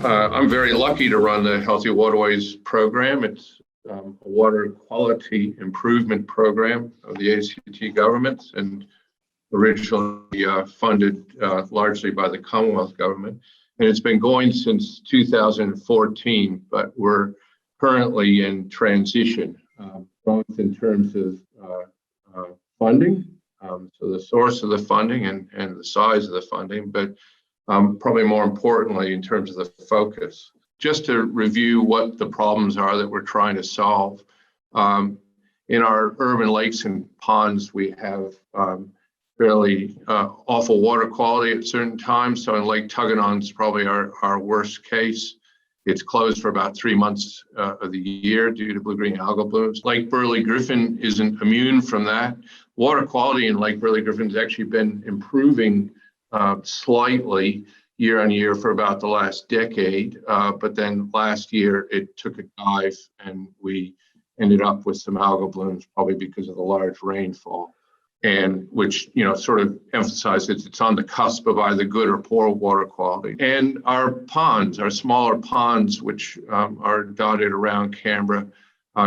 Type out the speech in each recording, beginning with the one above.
I'm very lucky to run the Healthy Waterways program. It's a water quality improvement program of the ACT government and originally funded largely by the Commonwealth government. And it's been going since 2014, but we're currently in transition, both in terms of funding, so the source of the funding and the size of the funding, but probably more importantly in terms of the focus. Just to review what the problems are that we're trying to solve. In our urban lakes and ponds, we have fairly awful water quality at certain times. So in Lake Tuggenon is probably our worst case. It's closed for about 3 months of the year due to blue-green algal blooms. Lake Burley-Griffin isn't immune from that. Water quality in Lake Burley-Griffin has actually been improving slightly year on year for about the last decade. But then last year it took a dive and we ended up with some algal blooms, probably because of the large rainfall. And which, sort of emphasizes it's on the cusp of either good or poor water quality. And our ponds, our smaller ponds, which are dotted around Canberra,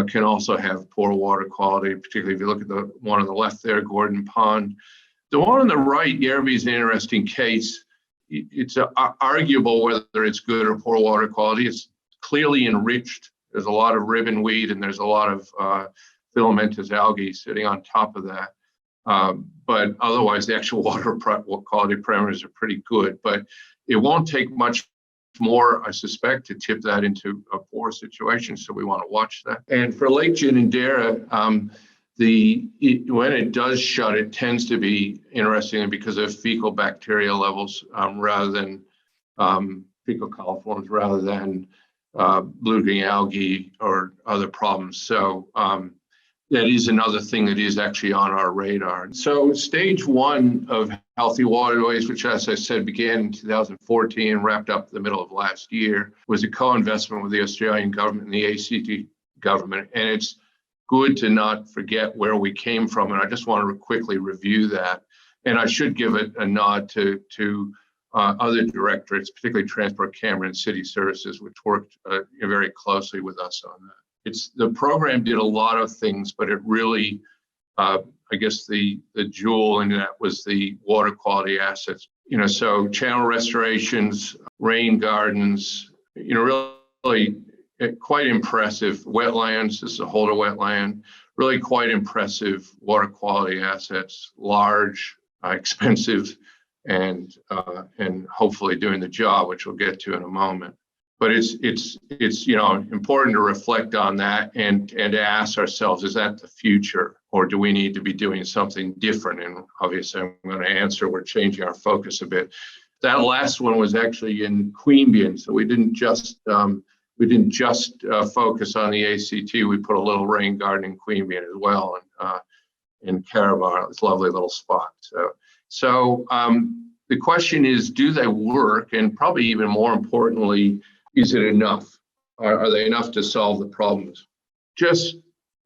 can also have poor water quality, particularly if you look at the one on the left there, Gordon Pond. The one on the right, Yerby, is an interesting case. It's arguable whether it's good or poor water quality. It's clearly enriched. There's a lot of ribbon weed and there's a lot of filamentous algae sitting on top of that. But otherwise, the actual water quality parameters are pretty good. But it won't take much more, I suspect, to tip that into a poor situation. So we want to watch that. And for Lake Ginninderra, when it does shut, it tends to be interesting because of fecal bacteria levels rather than fecal coliforms, rather than blue-green algae or other problems. So that is another thing that is actually on our radar. So stage one of Healthy Waterways, which, as I said, began in 2014 and wrapped up the middle of last year, was a co-investment with the Australian government and the ACT government. And it's good to not forget where we came from. And I just want to quickly review that. And I should give it a nod to other directorates, particularly Transport Canberra and City Services, which worked very closely with us on that. The program did a lot of things, but it really, I guess the jewel in that was the water quality assets. So channel restorations, rain gardens, really quite impressive wetlands. This is a Holder wetland, really quite impressive water quality assets, large, expensive, and hopefully doing the job, which we'll get to in a moment. But it's important to reflect on that and to ask ourselves, is that the future, or do we need to be doing something different? And obviously, I'm going to answer, we're changing our focus a bit. That last one was actually in Queanbeyan, so we didn't just focus on the ACT. We put a little rain garden in Queanbeyan as well, and in Caravan, this lovely little spot. So the question is, do they work? And probably even more importantly, is it enough? Are they enough to solve the problems? Just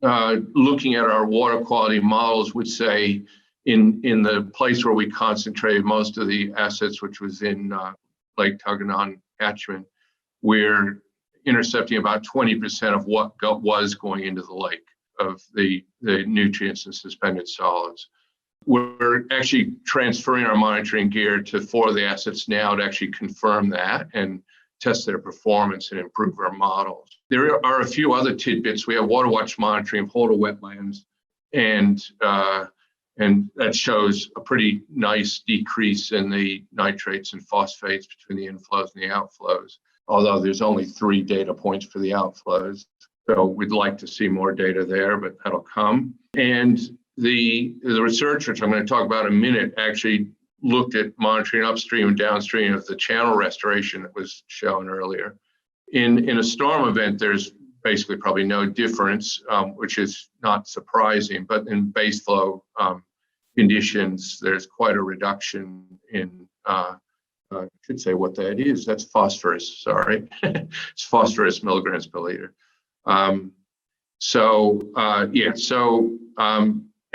looking at our water quality models would say in the place where we concentrated most of the assets, which was in Lake Tuggenon catchment, we're intercepting about 20% of what was going into the lake of the nutrients and suspended solids. We're actually transferring our monitoring gear to 4 of the assets now to actually confirm that and test their performance and improve our models. There are a few other tidbits. We have water watch monitoring of Holder wetlands, and that shows a pretty nice decrease in the nitrates and phosphates between the inflows and the outflows, although there's only 3 data points for the outflows. So we'd like to see more data there, but that'll come. And the research, which I'm going to talk about in a minute, actually looked at monitoring upstream and downstream of the channel restoration that was shown earlier. In a storm event, there's basically probably no difference, which is not surprising, but in base flow conditions, there's quite a reduction in, I should say what that is. That's phosphorus, sorry. It's phosphorus milligrams per liter.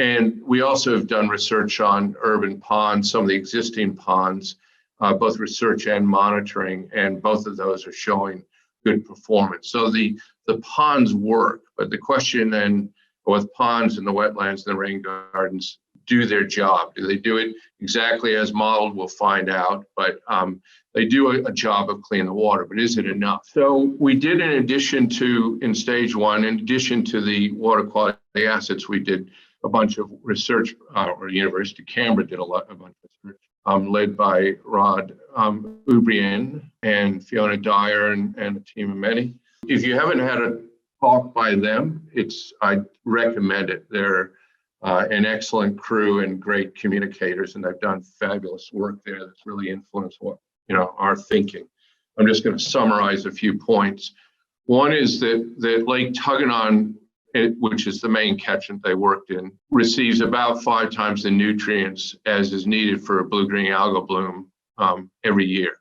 And we also have done research on urban ponds, some of the existing ponds. both research and monitoring, and both of those are showing good performance. So the ponds work, but the question then with ponds and the wetlands and the rain gardens do their job. Do they do it exactly as modeled? We'll find out, but they do a job of cleaning the water, but is it enough? So we did, in stage one, in addition to the water quality assets, we did a bunch of research, or University of Canberra did a bunch of research, led by Rod Ubrian and Fiona Dyer and a team of many. If you haven't had a talk by them, I recommend it. They're an excellent crew and great communicators, and they've done fabulous work there that's really influenced our thinking. I'm just going to summarize a few points. One is that Lake Tuggeranong, which is the main catchment they worked in, receives about 5 times the nutrients as is needed for a blue-green algal bloom every year.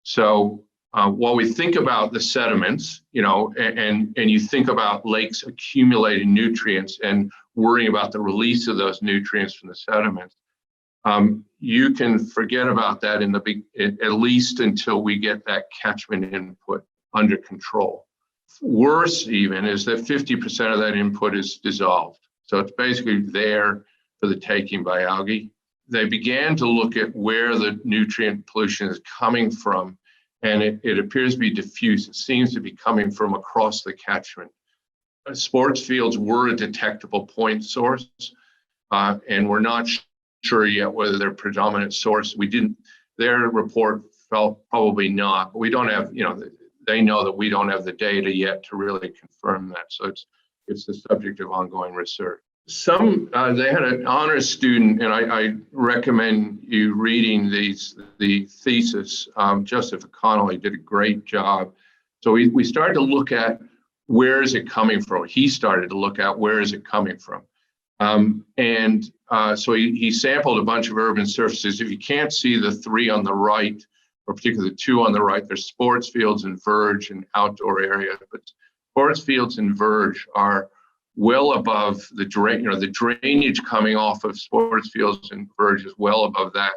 So while we think about the sediments, and you think about lakes accumulating nutrients and worrying about the release of those nutrients from the sediments, you can forget about that at least until we get that catchment input under control. Worse even is that 50% of that input is dissolved. So it's basically there for the taking by algae. They began to look at where the nutrient pollution is coming from, and it appears to be diffuse. It seems to be coming from across the catchment. Sports fields were a detectable point source, and we're not sure yet whether they're predominant source. Their report felt probably not, but we don't have, they know that we don't have the data yet to really confirm that. So it's the subject of ongoing research. They had an honors student, and I recommend you reading the thesis. Joseph Connolly did a great job. So we started to look at where is it coming from. He started to look at where is it coming from. So he sampled a bunch of urban surfaces. If you can't see the 3 on the right, or particularly the 2 on the right, there's sports fields and verge and outdoor area. But sports fields and verge are well above the drainage coming off of sports fields and verge is well above that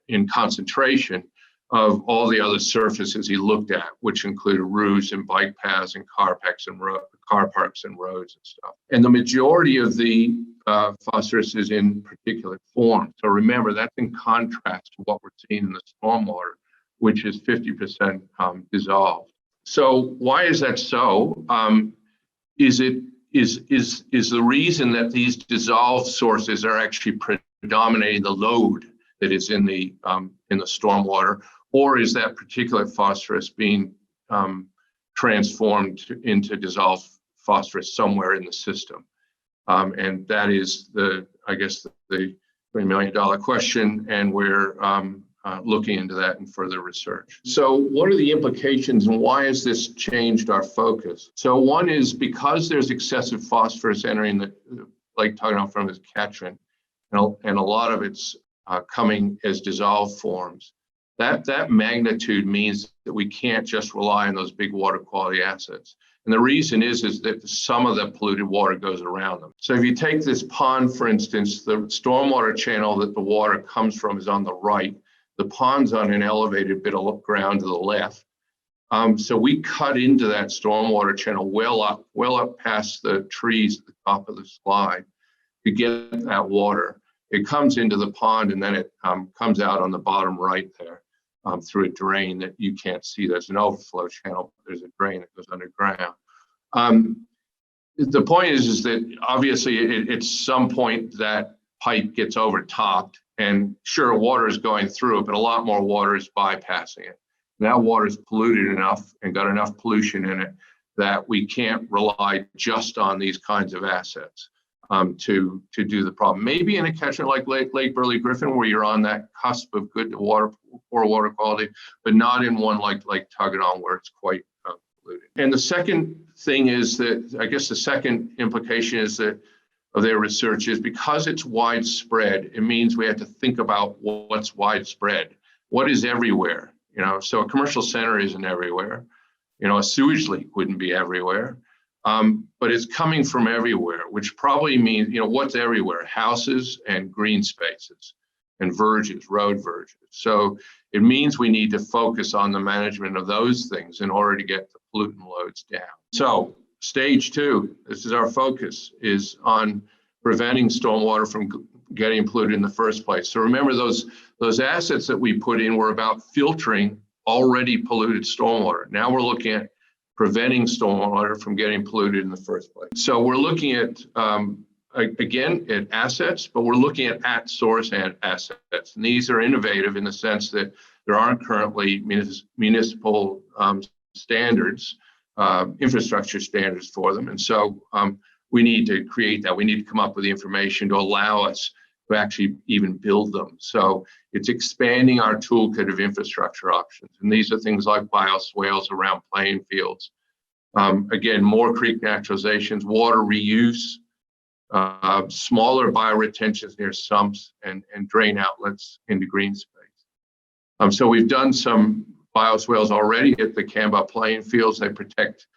in concentration of all the other surfaces he looked at, which included roofs and bike paths and car parks and roads and stuff. And the majority of the phosphorus is in particulate form. So remember, that's in contrast to what we're seeing in the stormwater, which is 50% dissolved. So why is that so? Is the reason that these dissolved sources are actually predominating the load that is in the stormwater, or is that particulate phosphorus being transformed into dissolved phosphorus somewhere in the system? And that is the $3 million question, and we're looking into that in further research. So what are the implications, and why has this changed our focus? So one is because there's excessive phosphorus entering the Lake Tuggeranong from its catchment, and a lot of it's coming as dissolved forms. That magnitude means that we can't just rely on those big water quality assets. And the reason is that some of the polluted water goes around them. So if you take this pond, for instance, the stormwater channel that the water comes from is on the right. The pond's on an elevated bit of ground to the left. So we cut into that stormwater channel well up past the trees at the top of the slide to get that water. It comes into the pond, and then it comes out on the bottom right there through a drain that you can't see. There's an overflow channel. There's a drain that goes underground. The point is that obviously at some point that pipe gets overtopped, and sure, water is going through it, but a lot more water is bypassing it. And that water is polluted enough and got enough pollution in it that we can't rely just on these kinds of assets to do the problem. Maybe in a catchment like Lake Burley Griffin, where you're on that cusp of good poor water quality, but not in one like Tuggeranong, where it's quite polluted. And the second thing is that, I guess the second implication is that of their research is because it's widespread, it means we have to think about what's widespread. What is everywhere? So a commercial center isn't everywhere. A sewage leak wouldn't be everywhere. But it's coming from everywhere, which probably means, what's everywhere? Houses and green spaces. and verges, road verges. So it means we need to focus on the management of those things in order to get the pollutant loads down. So stage 2, this is our focus, is on preventing stormwater from getting polluted in the first place. So remember, those assets that we put in were about filtering already polluted stormwater. Now we're looking at preventing stormwater from getting polluted in the first place. So we're looking at, again, at assets, but we're looking at source and assets. And these are innovative in the sense that there aren't currently municipal standards, infrastructure standards for them. And so we need to create that. We need to come up with the information to allow us to actually even build them. So it's expanding our toolkit of infrastructure options. And these are things like bioswales around playing fields. Again, more creek naturalizations, water reuse, smaller bioretentions near sumps, and drain outlets into green space. So we've done some bioswales already at the Canberra playing fields. They protect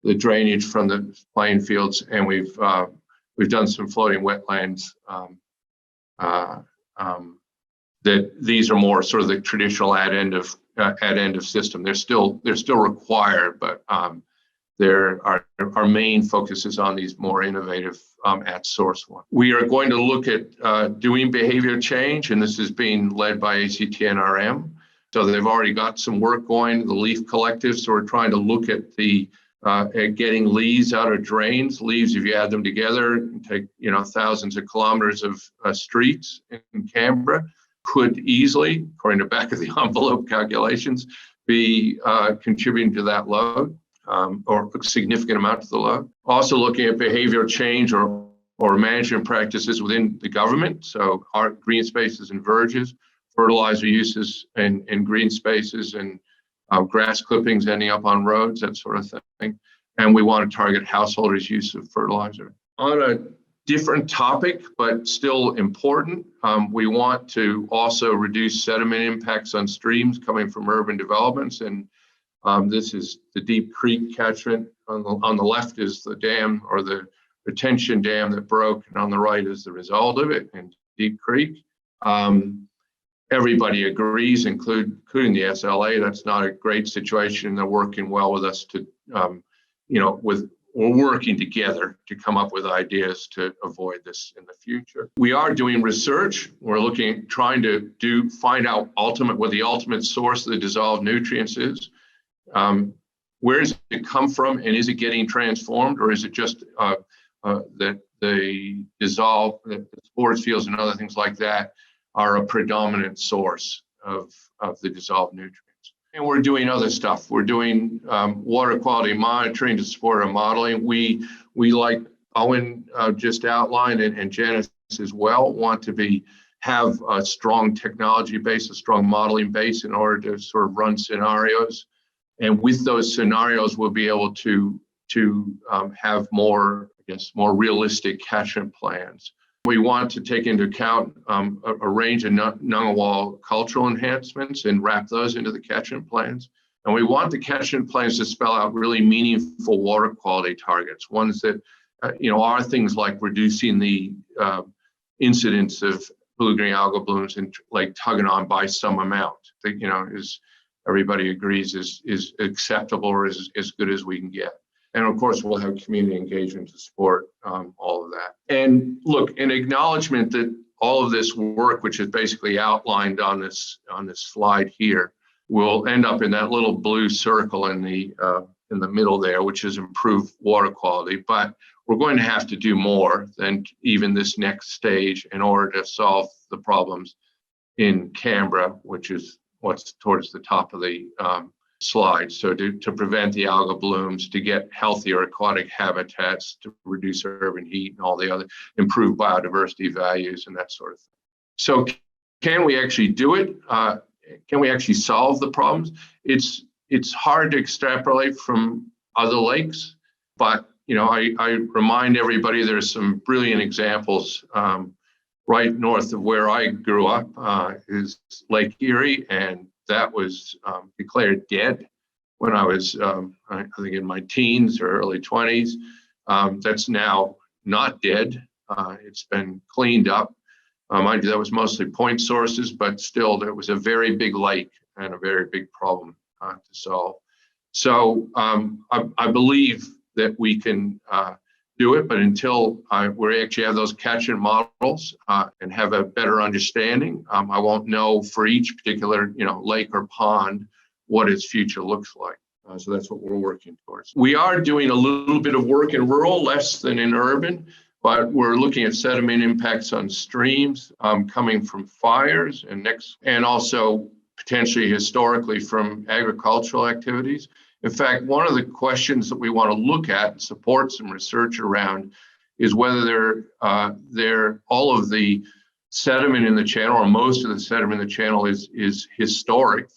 the drainage from the playing fields, and we've done some floating wetlands. That these are more sort of the traditional ad end of system. They're still required, but our main focus is on these more innovative at source ones. We are going to look at doing behavior change, and this is being led by ACT NRM. So they've already got some work going, the leaf collective. So we're trying to look at at getting leaves out of drains. Leaves, if you add them together, take thousands of kilometers of streets in Canberra, could easily, according to back of the envelope calculations, be contributing to that load, or a significant amount to the load. Also looking at behavioral change or management practices within the government. So our green spaces and verges, fertilizer uses in green spaces, and grass clippings ending up on roads, that sort of thing. And we want to target householders' use of fertilizer. On a different topic, but still important, we want to also reduce sediment impacts on streams coming from urban developments. And this is the Deep Creek catchment. On the left is the dam, or the retention dam, that broke, and on the right is the result of it in Deep Creek. Everybody agrees, including the SLA, that's not a great situation. They're working well with us to, we're working together to come up with ideas to avoid this in the future. We are doing research. We're trying to find out what the ultimate source of the dissolved nutrients is. Where does it come from, and is it getting transformed, or is it just that the sports fields and other things like that are a predominant source of the dissolved nutrients? And we're doing other stuff. We're doing water quality monitoring to support our modeling. We like Owen just outlined, and Janice as well, want to have a strong technology base, a strong modeling base, in order to sort of run scenarios. And with those scenarios, we'll be able to have more realistic catchment plans. We want to take into account a range of Ngunnawal cultural enhancements and wrap those into the catchment plans. And we want the catchment plans to spell out really meaningful water quality targets, ones that are things like reducing the incidence of blue-green algal blooms in Lake Tuggeranong by some amount. That is, everybody agrees is acceptable, or is as good as we can get. And of course, we'll have community engagement to support all of that. And look, an acknowledgement that all of this work, which is basically outlined on this slide here, will end up in that little blue circle in the middle there, which is improved water quality. But we're going to have to do more than even this next stage in order to solve the problems in Canberra, which is what's towards the top of the slide. So to prevent the algal blooms, to get healthier aquatic habitats, to reduce urban heat, and all the other improved biodiversity values and that sort of thing. So can we actually do it? Can we actually solve the problems? It's hard to extrapolate from other lakes, but I remind everybody there's some brilliant examples. Right north of where I grew up is Lake Erie, and that was declared dead when I was, I think, in my teens or early 20s. That's now not dead. It's been cleaned up. Mind you, that was mostly point sources, but still, there was a very big lake and a very big problem to solve. So I believe that we can do it, but until we actually have those catchment models and have a better understanding, I won't know for each particular lake or pond what its future looks like. So that's what we're working towards. We are doing a little bit of work in rural, less than in urban, but we're looking at sediment impacts on streams coming from fires and also potentially historically from agricultural activities. In fact, one of the questions that we want to look at and support some research around is whether all of the sediment in the channel, or most of the sediment in the channel, is historic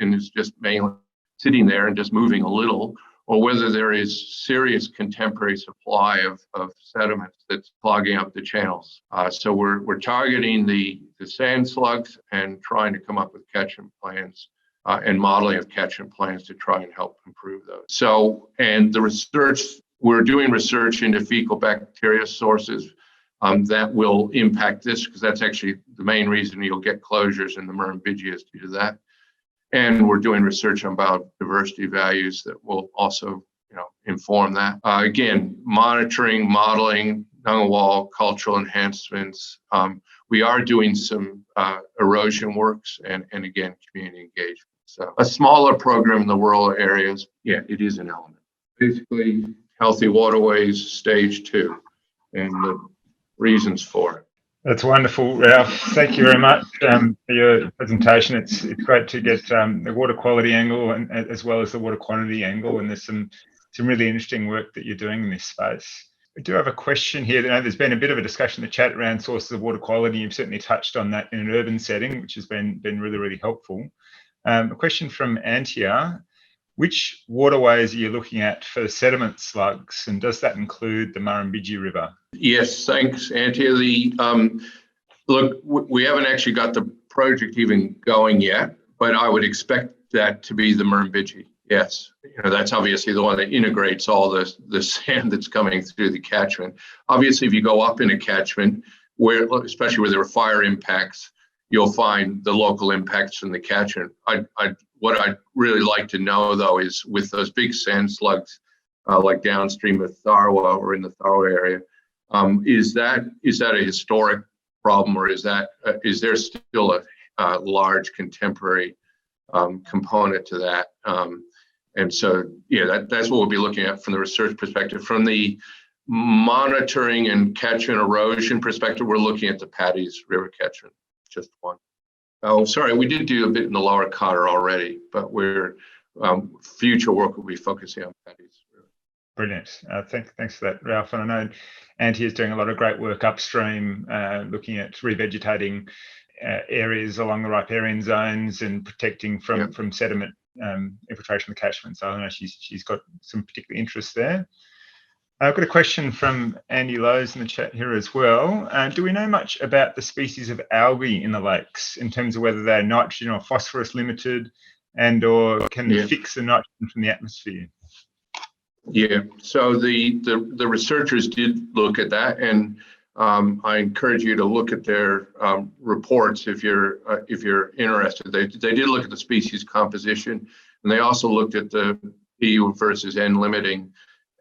and is just mainly sitting there and just moving a little, or whether there is serious contemporary supply of sediments that's clogging up the channels. So we're targeting the sand slugs and trying to come up with catchment plans and modeling of catchment plans to try and help improve those. So, and the research, we're doing research into fecal bacteria sources that will impact this, because that's actually the main reason you'll get closures in the Murrumbidgee due to that. And we're doing research on biodiversity values that will also, inform that. Again, monitoring, modeling, Ngunnawal, cultural enhancements. We are doing some erosion works and again, community engagement. So a smaller program in the rural areas, yeah, it is an element. Basically, healthy waterways, stage 2, and the reasons for it. That's wonderful, Ralph. Thank you very much for your presentation. It's great to get the water quality angle and as well as the water quantity angle, and there's some really interesting work that you're doing in this space. I do have a question here. There's been a bit of a discussion in the chat around sources of water quality. You've certainly touched on that in an urban setting, which has been really, really helpful. A question from Antia. Which waterways are you looking at for sediment slugs, and does that include the Murrumbidgee River? Yes, thanks, Antia. Look, we haven't actually got the project even going yet, but I would expect that to be the Murrumbidgee. Yes, that's obviously the one that integrates all the sand that's coming through the catchment. Obviously, if you go up in a catchment, especially where there are fire impacts, you'll find the local impacts from the catchment. What I'd really like to know, though, is with those big sand slugs, like downstream of Tharwa or in the Tharwa area, is that a historic problem, or is there still a large contemporary component to that? And so, yeah, that's what we'll be looking at from the research perspective. From the monitoring and catchment erosion perspective, we're looking at the Paddy's River catchment, just one. Oh, sorry, we did do a bit in the Lower Cotter already, but future work will be focusing on Paddy's River. Brilliant. Thanks for that, Ralph. And I know Antti is doing a lot of great work upstream, looking at revegetating areas along the riparian zones and protecting from sediment infiltration of the catchment. So I know she's got some particular interest there. I've got a question from Andy Lowe's in the chat here as well. Do we know much about the species of algae in the lakes in terms of whether they're nitrogen or phosphorus limited, or can fix the nitrogen from the atmosphere? Yeah, so the researchers did look at that, and I encourage you to look at their reports if you're interested. They did look at the species composition, and they also looked at the EU versus N limiting,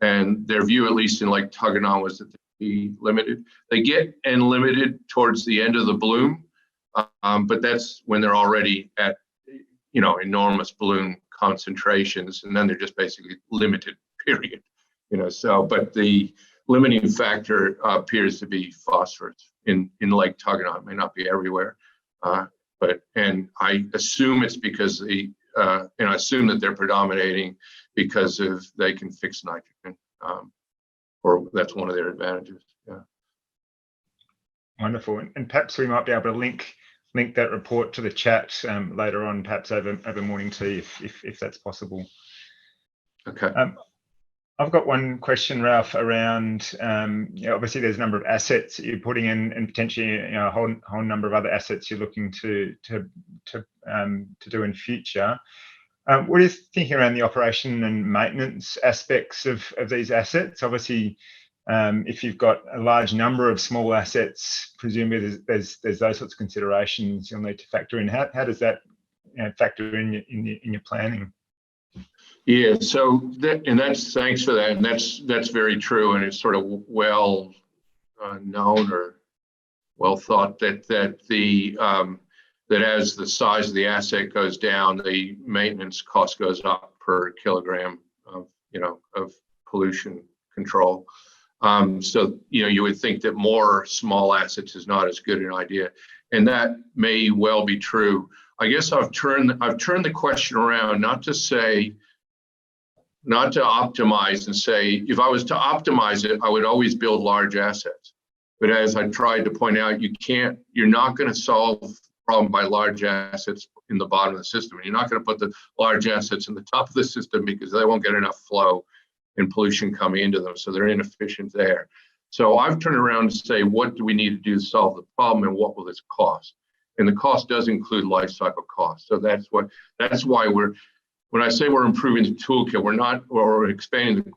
and their view, at least in Lake Tuggeranong, was that they be limited. They get N limited towards the end of the bloom, but that's when they're already at enormous bloom concentrations, and then they're just basically limited. Period. But the limiting factor appears to be phosphorus in Lake Tuggeranong. It may not be everywhere, and I assume it's because I assume that they're predominating because they can fix nitrogen, or that's one of their advantages. Yeah. Wonderful, and perhaps we might be able to link that report to the chat later on, perhaps over morning tea, if that's possible. Okay. I've got one question, Ralph, around obviously there's a number of assets that you're putting in, and potentially a whole number of other assets you're looking to do in future. What is thinking around the operation and maintenance aspects of these assets? Obviously, If you've got a large number of small assets, presumably there's those sorts of considerations you'll need to factor in. How does that factor in your planning? Yeah, so that's thanks for that, and that's very true, and it's sort of well known or well thought that as the size of the asset goes down, the maintenance cost goes up per kilogram of pollution control. So you would think that more small assets is not as good an idea, and that may well be true. I guess I've turned the question around, not to optimize and say, if I was to optimize it, I would always build large assets. But as I tried to point out, you're not going to solve the problem by large assets in the bottom of the system. You're not going to put the large assets in the top of the system because they won't get enough flow and pollution coming into them, so they're inefficient there. So I've turned around to say, what do we need to do to solve the problem, and what will this cost? And the cost does include life cycle costs. So that's why when I say we're improving the toolkit, we're expanding the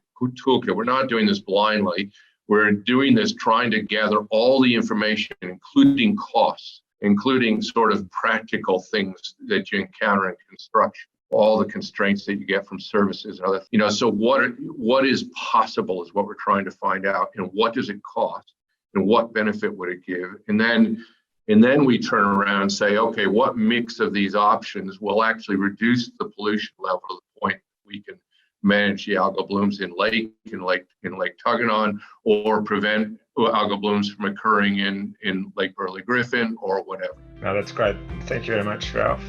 toolkit, we're not doing this blindly. We're doing this trying to gather all the information, including costs, including sort of practical things that you encounter in construction, all the constraints that you get from services and other, so what is possible is what we're trying to find out, and what does it cost, and what benefit would it give? And then we turn around and say, okay, what mix of these options will actually reduce the pollution level to the point we can manage the algal blooms in Lake Tuggenon, or prevent algal blooms from occurring in Lake Burley Griffin, or whatever. No, that's great. Thank you very much, Ralph.